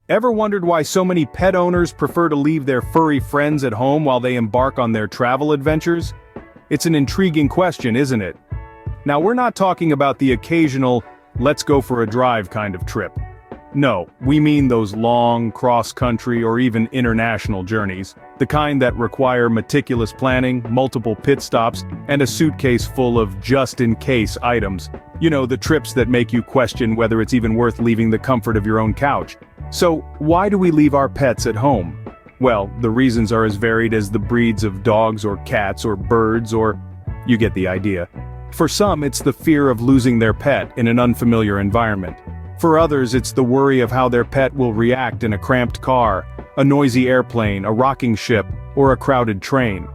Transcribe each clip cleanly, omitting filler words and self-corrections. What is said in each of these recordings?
Ever wondered why so many pet owners prefer to leave their furry friends at home while they embark on their travel adventures? It's an intriguing question, isn't it? Now, we're not talking about the occasional, let's go for a drive kind of trip. No, we mean those long, cross-country or even international journeys, the kind that require meticulous planning, multiple pit stops, and a suitcase full of just-in-case items. You know, the trips that make you question whether it's even worth leaving the comfort of your own couch. So, why do we leave our pets at home? Well, the reasons are as varied as the breeds of dogs or cats or birds or... you get the idea. For some, it's the fear of losing their pet in an unfamiliar environment. For others, it's the worry of how their pet will react in a cramped car, a noisy airplane, a rocking ship, or a crowded train.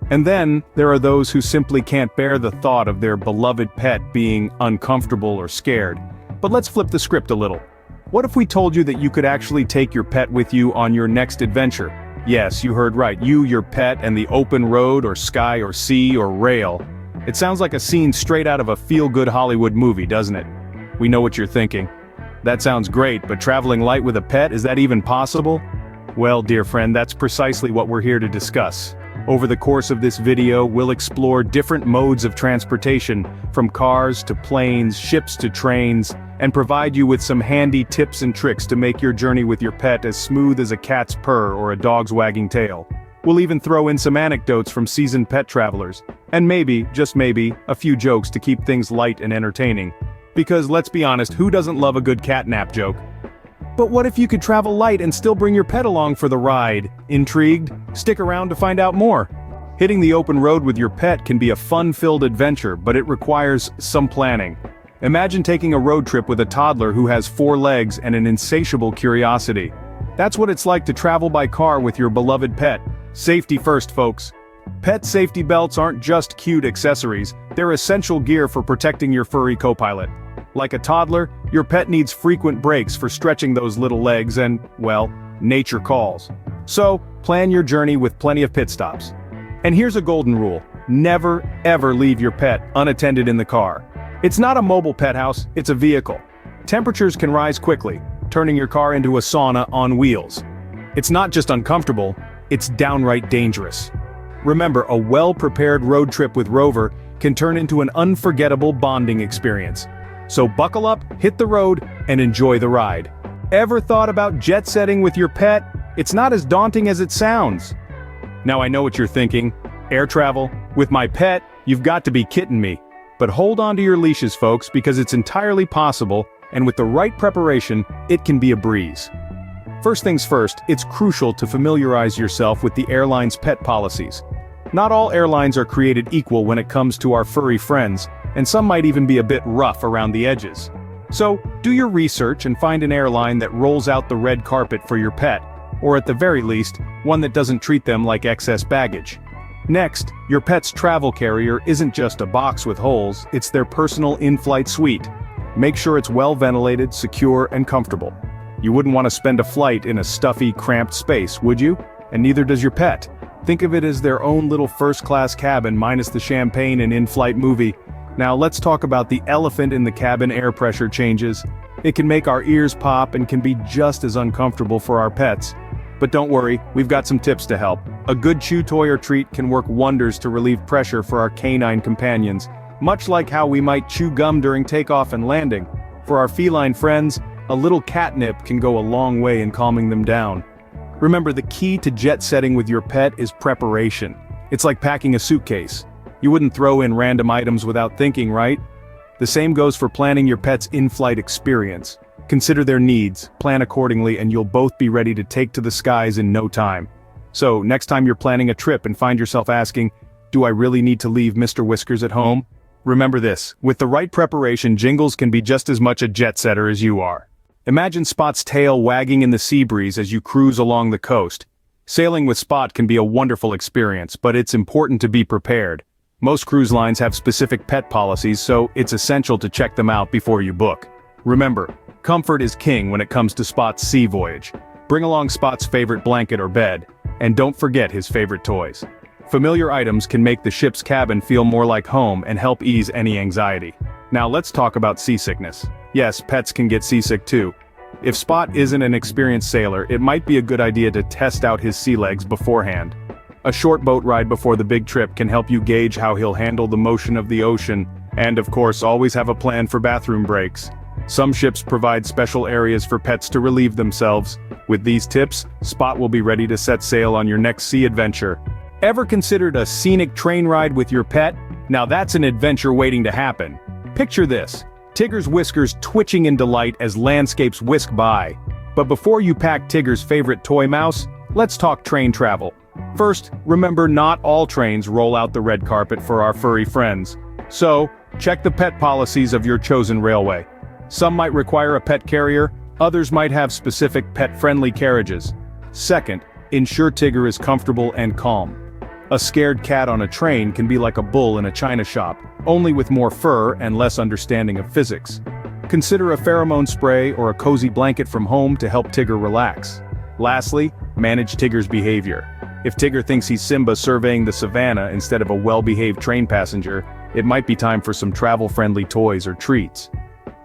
And then, there are those who simply can't bear the thought of their beloved pet being uncomfortable or scared. But let's flip the script a little. What if we told you that you could actually take your pet with you on your next adventure? Yes, you heard right, you, your pet, and the open road or sky or sea or rail. It sounds like a scene straight out of a feel-good Hollywood movie, doesn't it? We know what you're thinking. That sounds great, but traveling light with a pet, is that even possible? Well, dear friend, that's precisely what we're here to discuss. Over the course of this video, we'll explore different modes of transportation, from cars to planes, ships to trains, and provide you with some handy tips and tricks to make your journey with your pet as smooth as a cat's purr or a dog's wagging tail. We'll even throw in some anecdotes from seasoned pet travelers, and maybe, just maybe, a few jokes to keep things light and entertaining. Because let's be honest, who doesn't love a good cat nap joke? But what if you could travel light and still bring your pet along for the ride? Intrigued? Stick around to find out more. Hitting the open road with your pet can be a fun-filled adventure, but it requires some planning. Imagine taking a road trip with a toddler who has 4 legs and an insatiable curiosity. That's what it's like to travel by car with your beloved pet. Safety first, folks. Pet safety belts aren't just cute accessories, they're essential gear for protecting your furry co-pilot. Like a toddler, your pet needs frequent breaks for stretching those little legs and, well, nature calls. So, plan your journey with plenty of pit stops. And here's a golden rule: never, ever leave your pet unattended in the car. It's not a mobile pet house, it's a vehicle. Temperatures can rise quickly, turning your car into a sauna on wheels. It's not just uncomfortable, it's downright dangerous. Remember, a well-prepared road trip with Rover can turn into an unforgettable bonding experience. So buckle up, hit the road, and enjoy the ride. Ever thought about jet-setting with your pet? It's not as daunting as it sounds. Now I know what you're thinking. Air travel? With my pet? You've got to be kidding me. But hold on to your leashes, folks, because it's entirely possible, and with the right preparation, it can be a breeze. First things first, it's crucial to familiarize yourself with the airline's pet policies. Not all airlines are created equal when it comes to our furry friends, and some might even be a bit rough around the edges. So, do your research and find an airline that rolls out the red carpet for your pet, or at the very least, one that doesn't treat them like excess baggage. Next, your pet's travel carrier isn't just a box with holes, it's their personal in-flight suite. Make sure it's well ventilated, secure, and comfortable. You wouldn't want to spend a flight in a stuffy, cramped space, would you? And neither does your pet. Think of it as their own little first-class cabin minus the champagne and in-flight movie. Now let's talk about the elephant in the cabin: air pressure changes. It can make our ears pop and can be just as uncomfortable for our pets. But don't worry, we've got some tips to help. A good chew toy or treat can work wonders to relieve pressure for our canine companions, much like how we might chew gum during takeoff and landing. For our feline friends, a little catnip can go a long way in calming them down. Remember, the key to jet setting with your pet is preparation. It's like packing a suitcase. You wouldn't throw in random items without thinking, right? The same goes for planning your pet's in-flight experience. Consider their needs, plan accordingly, and you'll both be ready to take to the skies in no time. So, next time you're planning a trip and find yourself asking, do I really need to leave Mr. Whiskers at home? Remember this: with the right preparation, Jingles can be just as much a jet setter as you are. Imagine Spot's tail wagging in the sea breeze as you cruise along the coast. Sailing with Spot can be a wonderful experience, but it's important to be prepared. Most cruise lines have specific pet policies, so it's essential to check them out before you book. Remember, comfort is king when it comes to Spot's sea voyage. Bring along Spot's favorite blanket or bed, and don't forget his favorite toys. Familiar items can make the ship's cabin feel more like home and help ease any anxiety. Now let's talk about seasickness. Yes, pets can get seasick too. If Spot isn't an experienced sailor, it might be a good idea to test out his sea legs beforehand. A short boat ride before the big trip can help you gauge how he'll handle the motion of the ocean, and of course always have a plan for bathroom breaks. Some ships provide special areas for pets to relieve themselves. With these tips, Spot will be ready to set sail on your next sea adventure. Ever considered a scenic train ride with your pet? Now that's an adventure waiting to happen. Picture this: Tigger's whiskers twitching in delight as landscapes whisk by. But before you pack Tigger's favorite toy mouse, let's talk train travel. First, remember not all trains roll out the red carpet for our furry friends. So, check the pet policies of your chosen railway. Some might require a pet carrier, others might have specific pet-friendly carriages. Second, ensure Tigger is comfortable and calm. A scared cat on a train can be like a bull in a china shop, only with more fur and less understanding of physics. Consider a pheromone spray or a cozy blanket from home to help Tigger relax. Lastly, manage Tigger's behavior. If Tigger thinks he's Simba surveying the savannah instead of a well-behaved train passenger, it might be time for some travel-friendly toys or treats.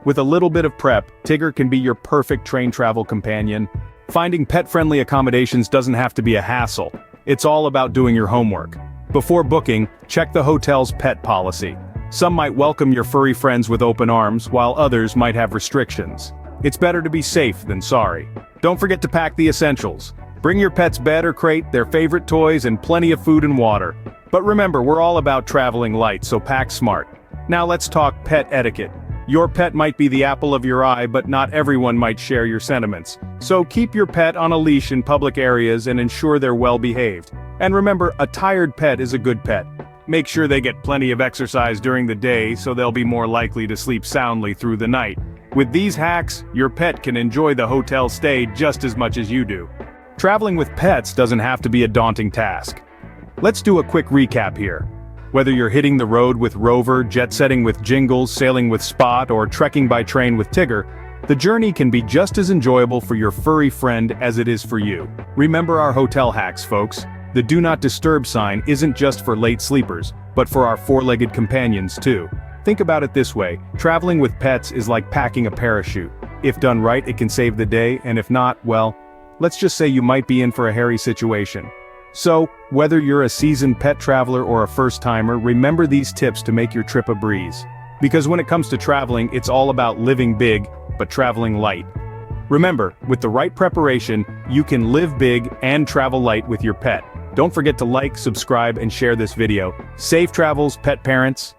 With a little bit of prep, Tigger can be your perfect train travel companion. Finding pet-friendly accommodations doesn't have to be a hassle. It's all about doing your homework. Before booking, check the hotel's pet policy. Some might welcome your furry friends with open arms, while others might have restrictions. It's better to be safe than sorry. Don't forget to pack the essentials. Bring your pet's bed or crate, their favorite toys, and plenty of food and water. But remember, we're all about traveling light, so pack smart. Now let's talk pet etiquette. Your pet might be the apple of your eye, but not everyone might share your sentiments. So keep your pet on a leash in public areas and ensure they're well behaved. And remember, a tired pet is a good pet. Make sure they get plenty of exercise during the day so they'll be more likely to sleep soundly through the night. With these hacks, your pet can enjoy the hotel stay just as much as you do. Traveling with pets doesn't have to be a daunting task. Let's do a quick recap here. Whether you're hitting the road with Rover, jet-setting with Jingles, sailing with Spot, or trekking by train with Tigger, the journey can be just as enjoyable for your furry friend as it is for you. Remember our hotel hacks, folks. The Do Not Disturb sign isn't just for late sleepers, but for our four-legged companions too. Think about it this way: traveling with pets is like packing a parachute. If done right, it can save the day, and if not, well, let's just say you might be in for a hairy situation. So, whether you're a seasoned pet traveler or a first-timer, remember these tips to make your trip a breeze. Because when it comes to traveling, it's all about living big, but traveling light. Remember, with the right preparation, you can live big and travel light with your pet. Don't forget to like, subscribe, and share this video. Safe travels, pet parents.